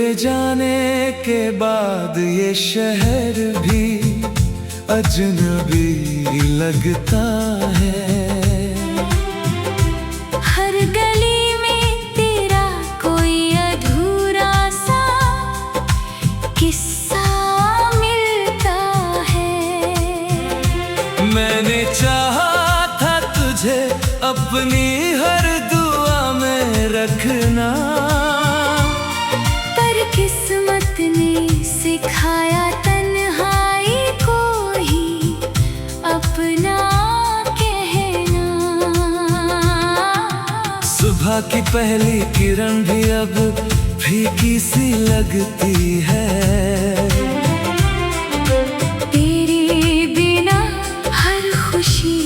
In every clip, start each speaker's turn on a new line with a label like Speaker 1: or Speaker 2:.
Speaker 1: तेरे जाने के बाद ये शहर भी अजनबी लगता है।
Speaker 2: हर गली में तेरा कोई अधूरा सा किस्सा मिलता है।
Speaker 1: मैंने चाहा था तुझे अपनी हर दुआ में रखना,
Speaker 2: पर किस्मत ने सिखाया तन्हाई को ही अपना कहना।
Speaker 1: सुबह की पहली किरण भी अब फीकी सी लगती है।
Speaker 2: तेरे बिना हर खुशी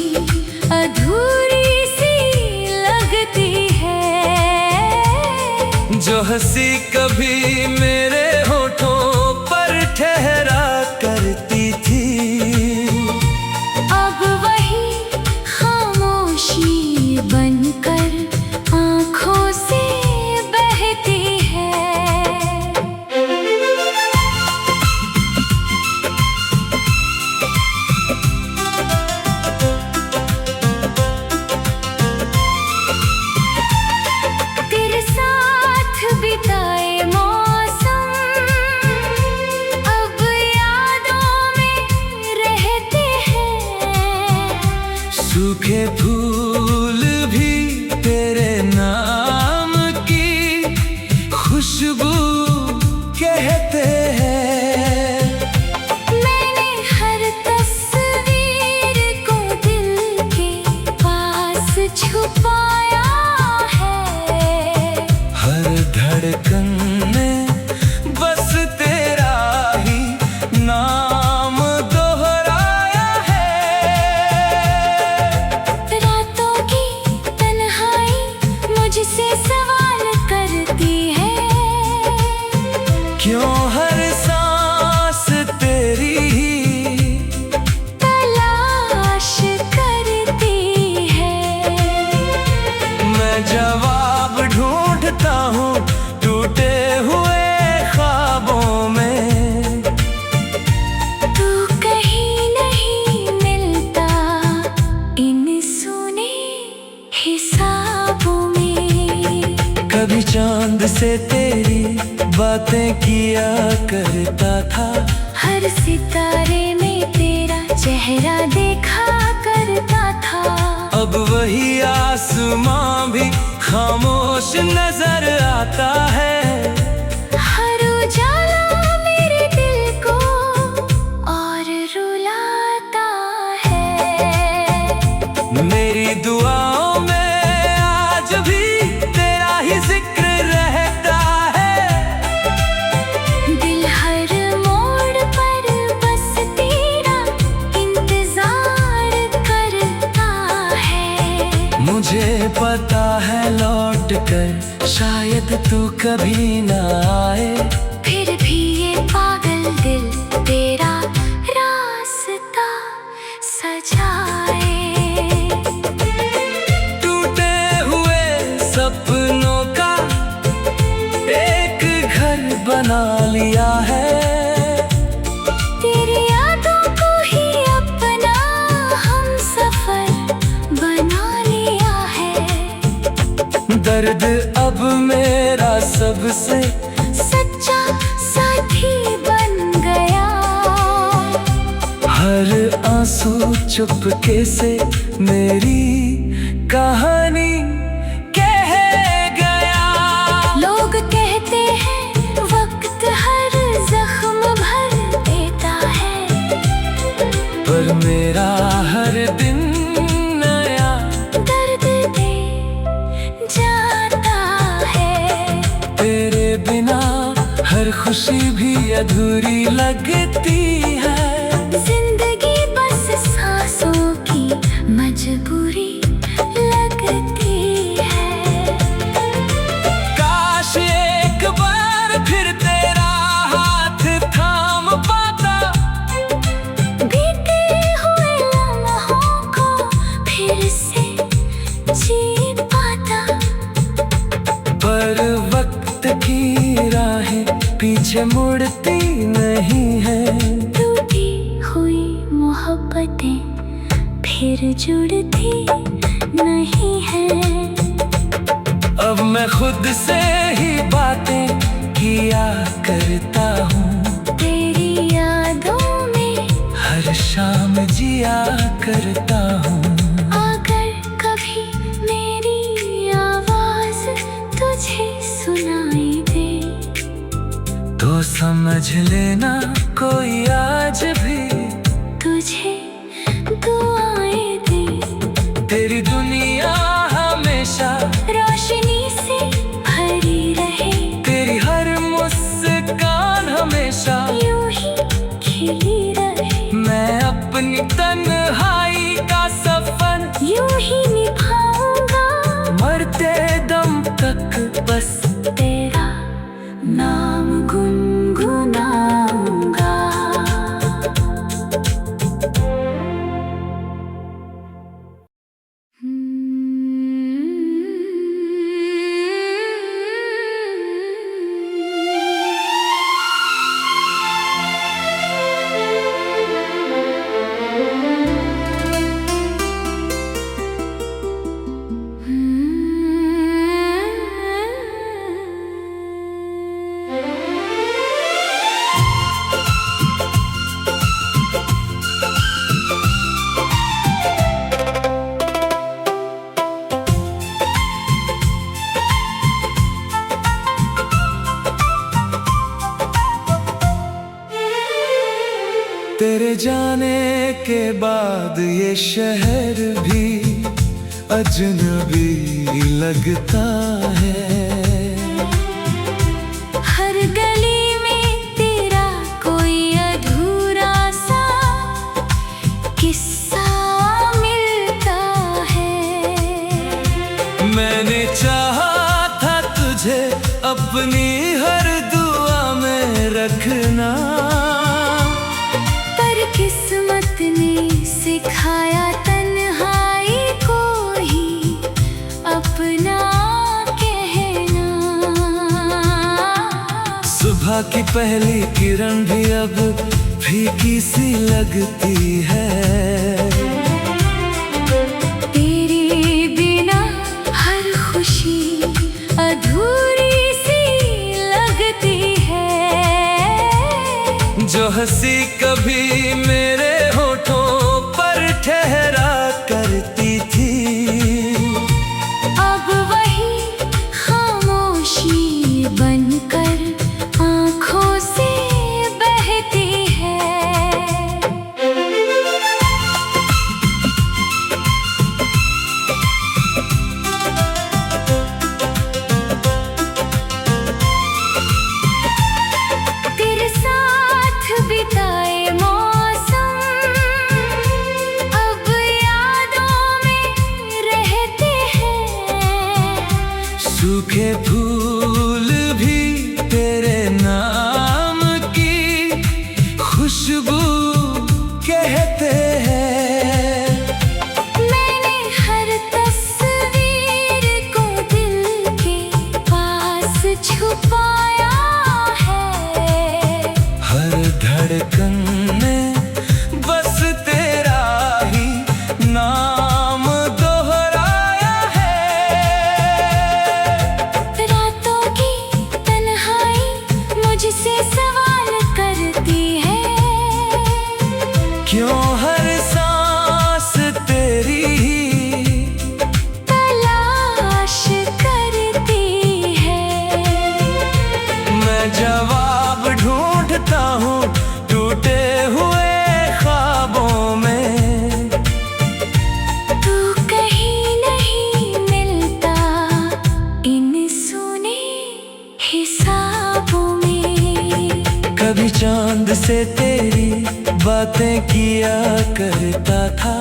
Speaker 2: अधूरी सी लगती है।
Speaker 1: जो हंसी कभी मेरे होठों पर ठहरा करती थी,
Speaker 2: अब वही खामोशी बनकर आँखों से बहती है। तेरे साथ बिताए मौसम अब यादों में रहते हैं।
Speaker 1: सूखे फूल भी तेरे नाम की खुशबू कहते हैं।
Speaker 2: मैंने हर तस्वीर को दिल के पास छुपाया है।
Speaker 1: हर धड़कन में बस तेरा ही नाम दोहराया है।
Speaker 2: रातों की तन्हाई मुझसे सवाल करती है।
Speaker 1: क्यों हर सांस तेरी ही
Speaker 2: तलाश करती है।
Speaker 1: मैं जवाब ढूंढता हूँ टूटे हुए ख्वाबों में।
Speaker 2: तू कहीं नहीं मिलता इन सुने हिसाबों में।
Speaker 1: कभी चांद से तेरी बातें किया करता था,
Speaker 2: हर सितारे में तेरा चेहरा देखा करता था।
Speaker 1: अब वही आसमां भी खामोश नजर आता है।
Speaker 2: हर उजाला मेरे दिल को और रुलाता है।
Speaker 1: मेरी दुआओं में आज भी तेरा ही जिक्र रहता है।
Speaker 2: दिल हर मोड़ पर बस तेरा इंतजार करता है।
Speaker 1: मुझे पता है लौट कर शायद तू कभी ना आए,
Speaker 2: फिर भी ये पागल दिल तेरा रास्ता सजाए।
Speaker 1: टूटे हुए सपनों का एक घर बना लिया है।
Speaker 2: तेरी यादों को ही अपना हम सफर बना लिया है।
Speaker 1: दर्द अब मेरा सबसे
Speaker 2: सच्चा साथी बन गया।
Speaker 1: हर आंसू चुपके से मेरी कहानी कह गया।
Speaker 2: लोग कहते हैं वक्त हर जख्म भर देता है,
Speaker 1: पर मेरा हर दिन नया
Speaker 2: दर्द दे जाता है।
Speaker 1: तेरे बिना हर खुशी भी अधूरी लगती है।
Speaker 2: जिंदगी बस सांसों की मजबूरी लगती है।
Speaker 1: काश एक बार फिर तेरा हाथ थाम पाता,
Speaker 2: बीते हुए लम्हों को फिर से जी पाता।
Speaker 1: पर वक्त की राहें
Speaker 2: मोहब्बतें फिर जुड़ती नहीं है।
Speaker 1: अब मैं खुद से ही बातें किया करता हूँ,
Speaker 2: तेरी यादों में
Speaker 1: हर शाम जिया करता हूँ।
Speaker 2: अगर कभी मेरी आवाज तुझे सुनाई दे
Speaker 1: तो समझ लेना कोई आज भी
Speaker 2: तुझे दुआएं दे।
Speaker 1: तेरी दुनिया हमेशा
Speaker 2: रोशनी से भरी रहे,
Speaker 1: तेरी हर मुस्कान हमेशा
Speaker 2: यूं ही खिली रहे।
Speaker 1: मैं अपनी तन्हाई का सफर
Speaker 2: यूं ही निभाऊंगा
Speaker 1: मरते दम तक, बस
Speaker 2: तेरा नाम गुनगुनाऊंगा।
Speaker 1: तेरे जाने के बाद ये शहर भी अजनबी लगता है।
Speaker 2: हर गली में तेरा कोई अधूरा सा किस्सा मिलता है।
Speaker 1: मैंने चाहा था तुझे अपनी हर दुआ में रखना,
Speaker 2: किस्मत ने सिखाया तन्हाई को ही अपना कहना।
Speaker 1: सुबह की पहली किरण भी अब फीकी सी लगती है।
Speaker 2: तेरे बिना हर खुशी अधूरी सी लगती है।
Speaker 1: जो हंसी कभी मेरे होठों पर ठहरा करती थी,
Speaker 2: अब वही खामोशी बनकर आँखों से बहती है। तेरे साथ बिताए मौसम अब यादों में रहते हैं।
Speaker 1: सूखे फूल भी तेरे नाम की खुशबू कहते हैं।
Speaker 2: मैंने हर तस्वीर को दिल के पास छुपाया है।
Speaker 1: हर धड़कन में बस तेरा ही नाम दोहराया है।
Speaker 2: रातों की तन्हाई मुझसे सवाल करती है।
Speaker 1: क्यों हर सांस तेरी ही
Speaker 2: तलाश करती है।
Speaker 1: मैं जवाब ढूंढता हूँ टूटे हुए ख्वाबों में।
Speaker 2: तू कहीं नहीं मिलता इन सुने हिसाबों में।
Speaker 1: कभी चांद से तेरी बातें किया करता था,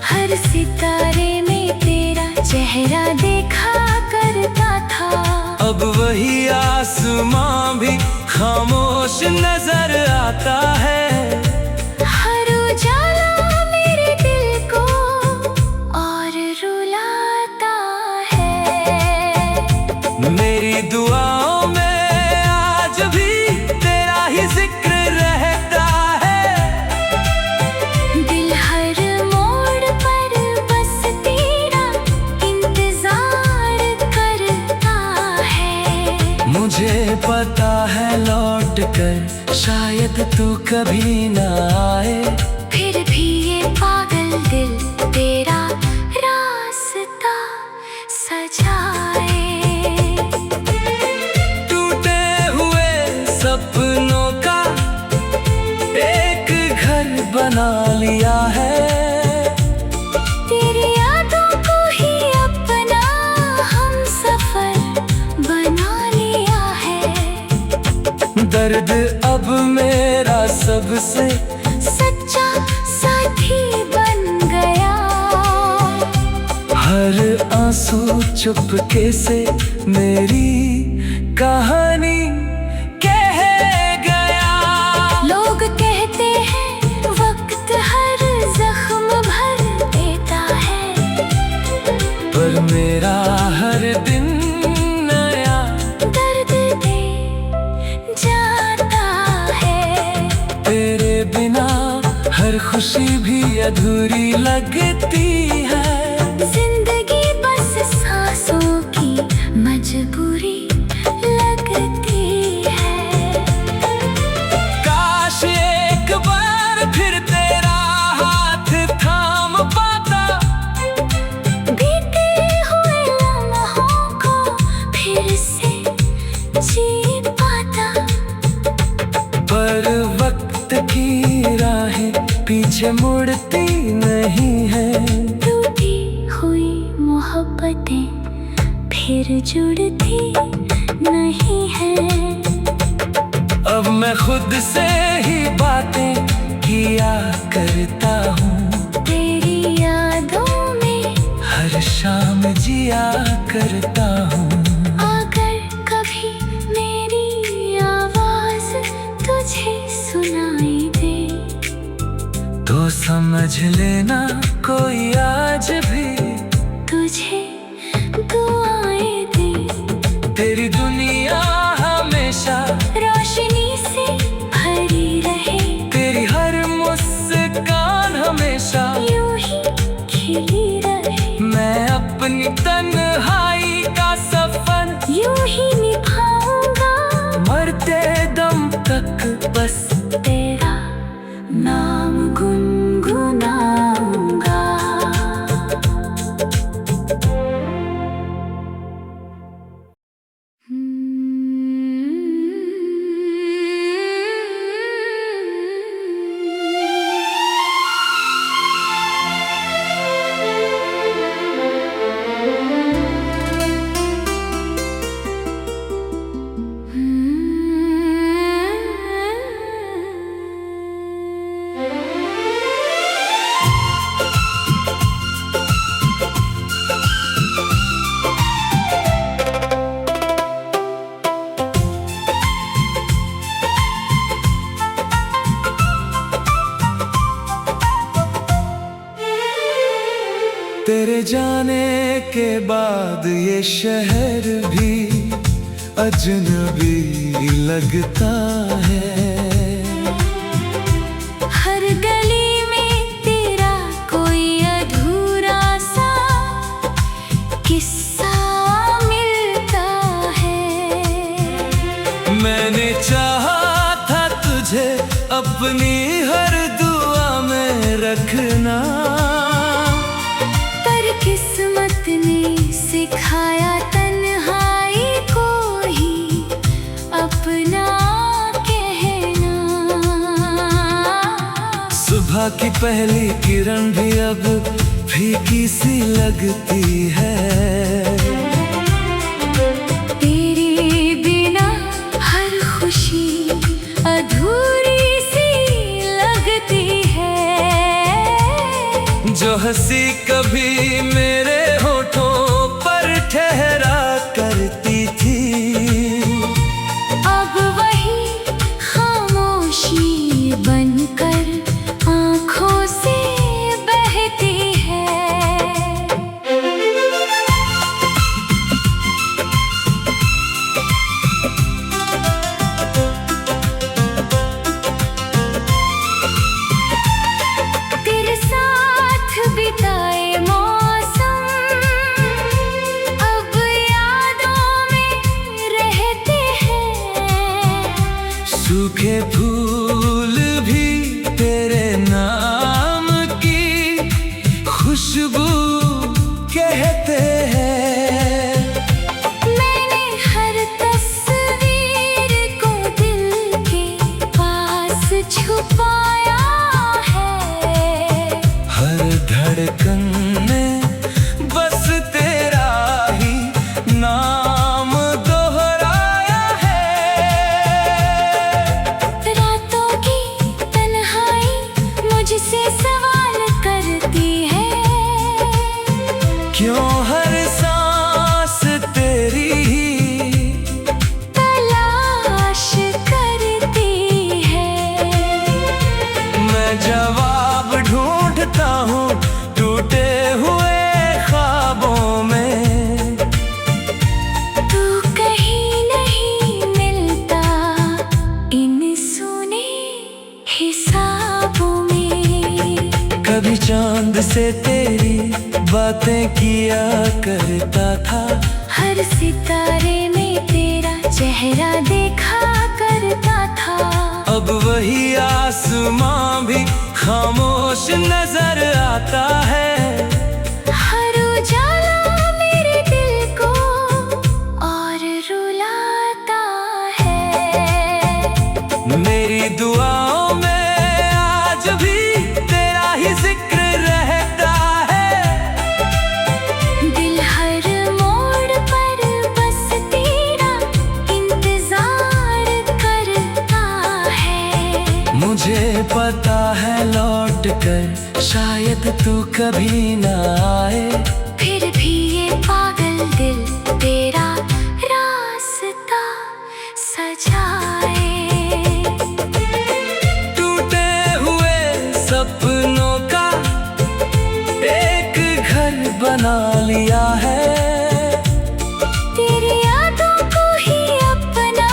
Speaker 2: हर सितारे में तेरा चेहरा देखा करता था।
Speaker 1: अब वही आसमां भी खामोश नजर आता है।
Speaker 2: हर उजाला मेरे दिल को और रुलाता है।
Speaker 1: मेरी दुआओं में आज भी तेरा ही जिक्र रहता है।
Speaker 2: दिल हर
Speaker 1: तू कभी ना आए,
Speaker 2: फिर भी ये पागल दिल तेरा रास्ता सजाए।
Speaker 1: टूटे हुए सपनों का एक घर बना लिया है,
Speaker 2: तेरी यादों को ही अपना हम सफर बना लिया है।
Speaker 1: दर्द अब मेरा सबसे
Speaker 2: सच्चा साथी बन गया,
Speaker 1: हर आंसू चुपके से मेरी कहानी कह गया।
Speaker 2: लोग कहते हैं वक्त हर जख्म भर देता है,
Speaker 1: पर मेरा हर दिन नया
Speaker 2: दर्द दे जाता है।
Speaker 1: तेरे बिना हर खुशी भी अधूरी लगती है।
Speaker 2: जिंदगी बस सांसों की मजबूरी लगती है।
Speaker 1: काश एक बार फिर तेरा हाथ थाम पाता,
Speaker 2: बीते हुए लम्हों को फिर से जी पाता।
Speaker 1: पर वक्त की राहें पीछे मुड़ती नहीं है।
Speaker 2: टूटी हुई मोहब्बतें फिर जुड़ती नहीं है।
Speaker 1: अब मैं खुद से ही बातें किया करता हूँ,
Speaker 2: तेरी यादों में
Speaker 1: हर शाम जिया करता हूँ।
Speaker 2: अगर कभी मेरी आवाज तुझे सुनाई दे,
Speaker 1: तो समझ लेना कोई आज भी
Speaker 2: तुझे दुआएं दे।
Speaker 1: तेरी दुनिया हमेशा
Speaker 2: रोशनी से भरी रहे,
Speaker 1: तेरी हर मुस्कान हमेशा
Speaker 2: यूं ही खिली रहे।
Speaker 1: मैं अपनी तन्हाई का सफर
Speaker 2: यूं ही निभाऊंगा,
Speaker 1: मरते दम तक बस
Speaker 2: तेरा नाम गुनगुनाऊंगा।
Speaker 1: तेरे जाने के बाद ये शहर भी अजनबी लगता है।
Speaker 2: हर गली में तेरा कोई अधूरा सा किस्सा मिलता है।
Speaker 1: मैंने चाहा था तुझे अपनी हर दुआ में रखना,
Speaker 2: पर किस्मत ने सिखाया तन्हाई को ही अपना कहना।
Speaker 1: सुबह की पहली किरण भी अब फीकी सी लगती है।
Speaker 2: तेरे बिना हर खुशी अधूरी सी लगती है।
Speaker 1: जो हंसी कभी मेरे होठों पर ठहरा करती थी,
Speaker 2: अब वही खामोशी बनकर आँखों से बहती है। तेरे साथ बिताए मौसम
Speaker 1: कभी चांद से तेरी बातें किया करता था,
Speaker 2: हर सितारे में तेरा चेहरा देखा करता था।
Speaker 1: अब वही आसमां भी खामोश नजर आता है।
Speaker 2: हर उजाला मेरे दिल को और रुलाता है।
Speaker 1: मेरी दुआओं में आज भी तेरा ही जिक्र रहता है।
Speaker 2: दिल हर मोड़ पर बस तेरा इंतजार करता है।
Speaker 1: मुझे पता है लौट कर शायद तू कभी ना आए,
Speaker 2: फिर भी ये पागल दिल तेरा रास्ता सजाए।
Speaker 1: टूटे हुए सपनों का एक घर बना लिया है।
Speaker 2: तेरी यादों को ही अपना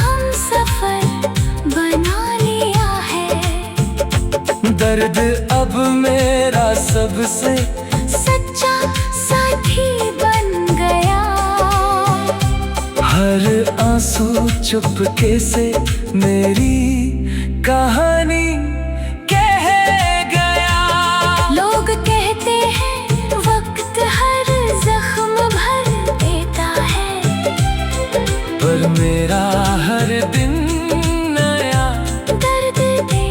Speaker 2: हम सफर बना लिया है।
Speaker 1: दर्द अब मेरा सबसे
Speaker 2: सच्चा साथी बन गया।
Speaker 1: हर आंसू चुपके से मेरी कहानी कह गया।
Speaker 2: लोग कहते हैं वक्त हर जख्म भर देता है,
Speaker 1: पर मेरा हर दिन नया
Speaker 2: दर्द दे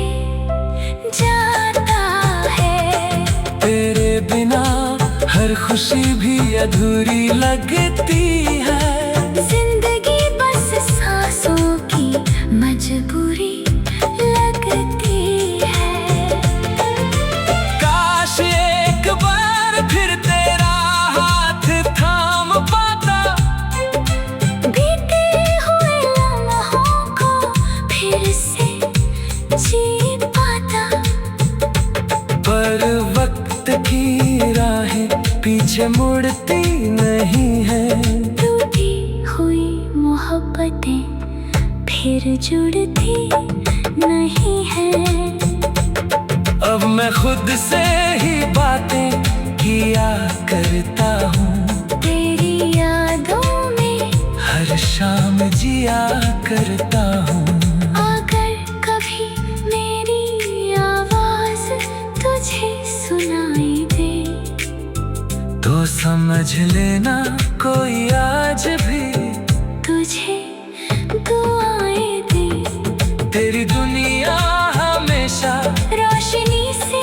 Speaker 2: जाता है।
Speaker 1: तेरे बिना हर खुशी भी अधूरी लगती है।
Speaker 2: जिंदगी बस सांसों की मजबूरी लगती है।
Speaker 1: काश एक बार फिर तेरा हाथ थाम पाता,
Speaker 2: बीते हुए लम्हों को फिर से जी पाता।
Speaker 1: पर वक्त की राहें पीछे मुड़ती नहीं है।
Speaker 2: टूटी हुई मोहब्बतें फिर जुड़ती नहीं है।
Speaker 1: अब मैं खुद से ही बातें किया करता हूँ,
Speaker 2: तेरी यादों में
Speaker 1: हर शाम जिया करता हूँ।
Speaker 2: अगर कभी मेरी आवाज तुझे सुनाई दे,
Speaker 1: तो समझ लेना कोई आज भी
Speaker 2: तुझे दुआएं दे।
Speaker 1: तेरी दुनिया हमेशा
Speaker 2: रोशनी से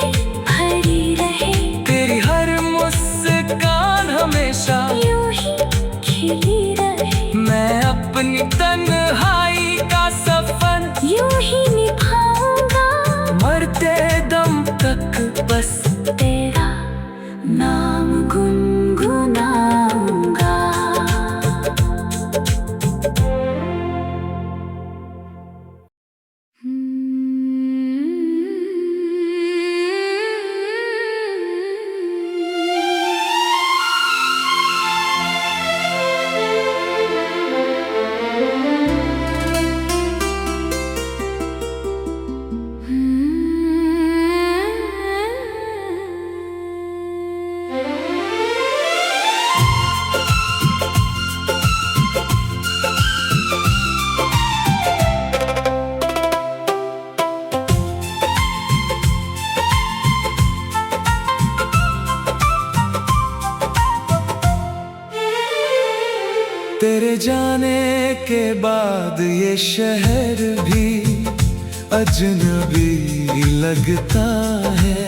Speaker 2: भरी रहे,
Speaker 1: तेरी हर मुस्कान हमेशा
Speaker 2: यूं ही खिली रहे।
Speaker 1: मैं अपनी तन्हाई का सफर
Speaker 2: यूं ही निभाऊंगा,
Speaker 1: मरते दम तक बस
Speaker 2: तेरा नाम गुनगुनाऊंगा।
Speaker 1: तेरे जाने के बाद ये शहर भी अजनबी लगता है।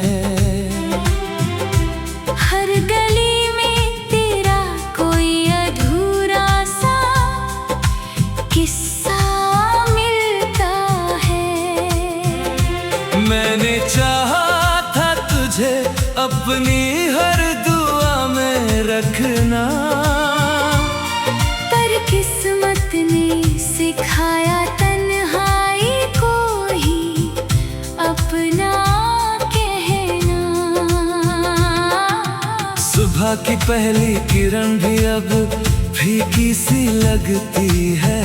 Speaker 2: हर गली में तेरा कोई अधूरा सा किस्सा मिलता है।
Speaker 1: मैंने चाहा था तुझे अपनी हर दुआ में रखना,
Speaker 2: पर किस्मत ने सिखाया तन्हाई को ही अपना कहना।
Speaker 1: सुबह की पहली किरण भी अब फीकी सी लगती है।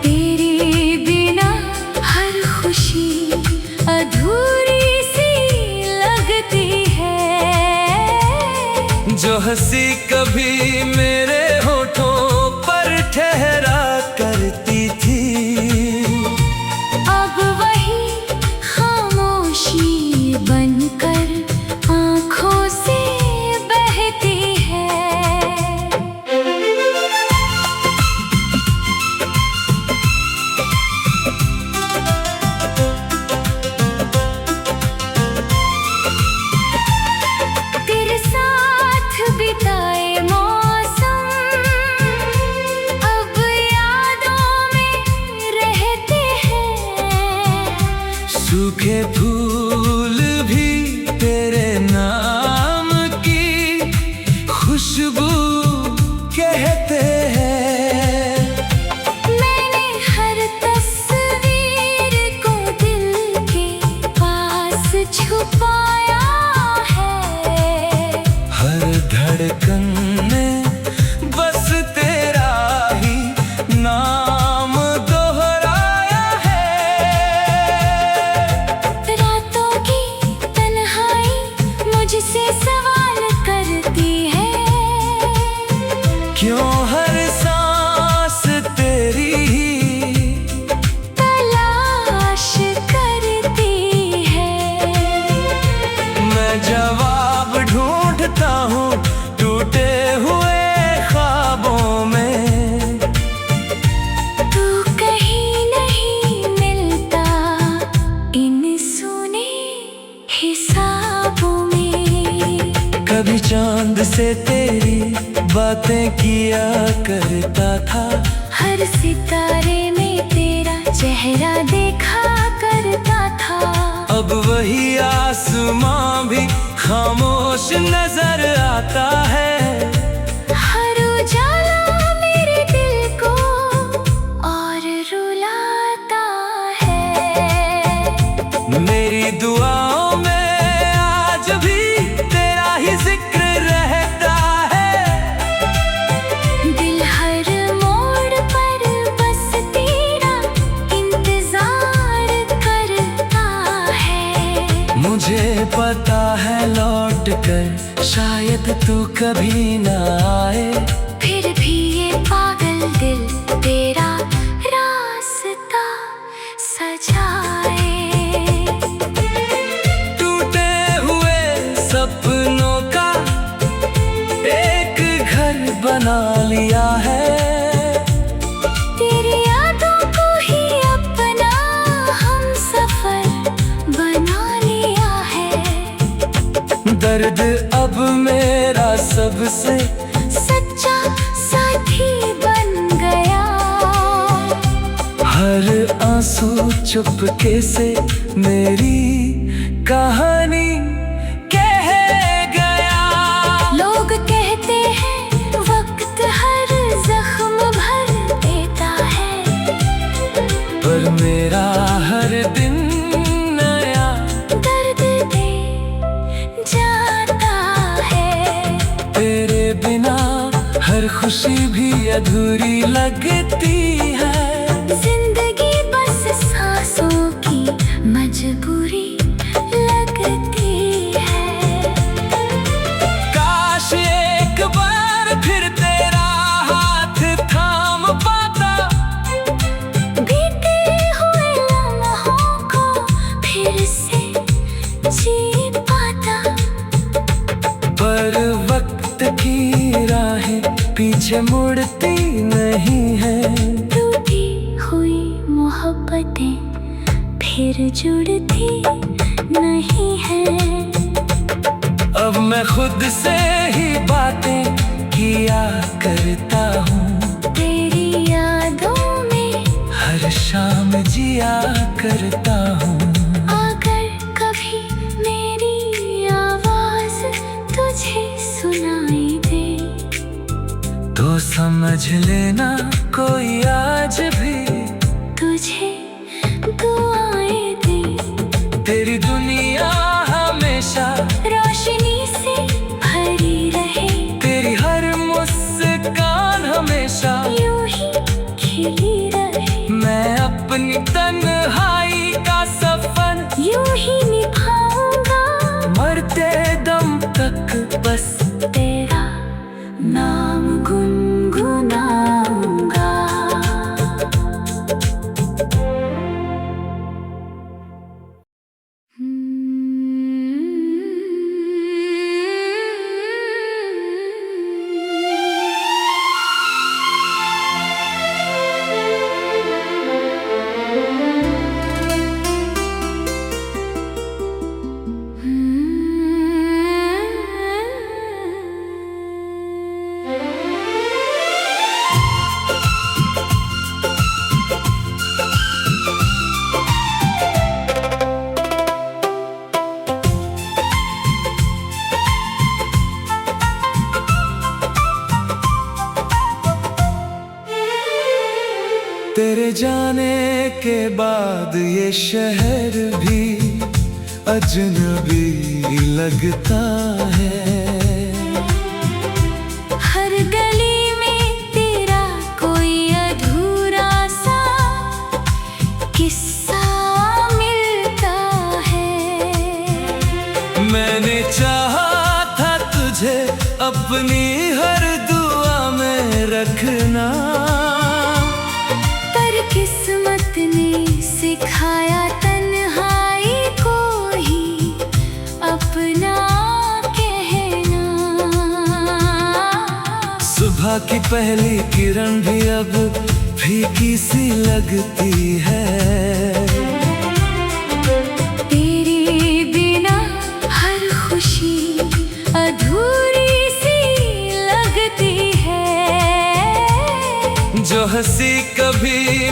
Speaker 2: तेरे बिना हर खुशी अधूरी सी लगती है।
Speaker 1: जो हंसी कभी मेरे होठों पर ठहरा करती थी,
Speaker 2: अब वही खामोशी बनकर आँखों से बहती है। तेरे साथ बिताए मौसम अब यादों में रहते हैं।
Speaker 1: सूखे फूल भी तेरे नाम की खुशबू कहते हैं।
Speaker 2: मैंने हर तस्वीर को दिल के पास छुपाया है।
Speaker 1: हर धड़कन में बस तेरा ही नाम दोहराया है।
Speaker 2: रातों की तन्हाई मुझसे सवाल करती है।
Speaker 1: क्यों हर सांस तेरी ही
Speaker 2: तलाश करती है।
Speaker 1: मैं जवाब ढूंढता हूँ टूटे हुए ख्वाबों में।
Speaker 2: तू कहीं नहीं मिलता इन सूने हिसाबों में।
Speaker 1: कभी चांद से तेरी बातें किया करता था,
Speaker 2: हर सितारे में तेरा चेहरा देखा करता था।
Speaker 1: अब वही आसमां भी खामोश नजर आता है।
Speaker 2: हर उजाला मेरे दिल को और रुलाता है।
Speaker 1: मेरी दुआओं में आज भी तेरा ही जिक्र रहता है।
Speaker 2: दिल हर मोड़ पर बस तेरा इंतजार करता है।
Speaker 1: मुझे पता है लौट कर शायद तू कभी ना आए,
Speaker 2: फिर भी ये पागल दिल तेरा रास्ता सजाए।
Speaker 1: टूटे हुए सपनों का एक घर बना लिया है।
Speaker 2: तेरी यादों को ही अपना हमसफर बना लिया है।
Speaker 1: दर्द अब मेरा सबसे
Speaker 2: सच्चा साथी बन गया।
Speaker 1: हर आंसू चुपके से मेरी कहानी कह गया।
Speaker 2: लोग कहते हैं वक्त हर जख्म भर देता है,
Speaker 1: पर मेरा हर दिन नया
Speaker 2: दर्द दे जाता है।
Speaker 1: तेरे बिना हर खुशी भी अधूरी लगती है।
Speaker 2: जिंदगी बस सांसों की मजबूरी लगती है।
Speaker 1: काश एक बार फिर तेरा हाथ थाम पाता,
Speaker 2: बीते हुए लम्हों को फिर से जी पाता।
Speaker 1: पर वक्त की राहें पीछे मुड़ती नहीं है।
Speaker 2: टूटी हुई मोहब्बतें फिर जुड़ती नहीं है।
Speaker 1: अब मैं खुद से ही बातें किया करता हूँ,
Speaker 2: तेरी यादों में
Speaker 1: हर शाम जिया करता हूँ।
Speaker 2: अगर कभी मेरी आवाज तुझे सुनाई दे,
Speaker 1: तो समझ लेना कोई आज भी
Speaker 2: तुझे दुआएं दे।
Speaker 1: तेरी दुनिया हमेशा
Speaker 2: रोशनी से भरी रहे,
Speaker 1: तेरी हर मुस्कान हमेशा
Speaker 2: यूं ही खिली रहे।
Speaker 1: मैं अपनी तन्हाई का सफर
Speaker 2: यूं
Speaker 1: जाने के बाद ये शहर भी अजनबी लगता है।
Speaker 2: हर गली में तेरा कोई अधूरा सा किस्सा मिलता है।
Speaker 1: मैंने चाहा था तुझे अपनी हर दुआ में रखना,
Speaker 2: पर किस्मत ने सिखाया तन्हाई को ही अपना कहना।
Speaker 1: सुबह की पहली किरण भी अब फीकी सी लगती है।
Speaker 2: तेरे बिना हर खुशी अधूरी सी लगती है।
Speaker 1: जो हंसी कभी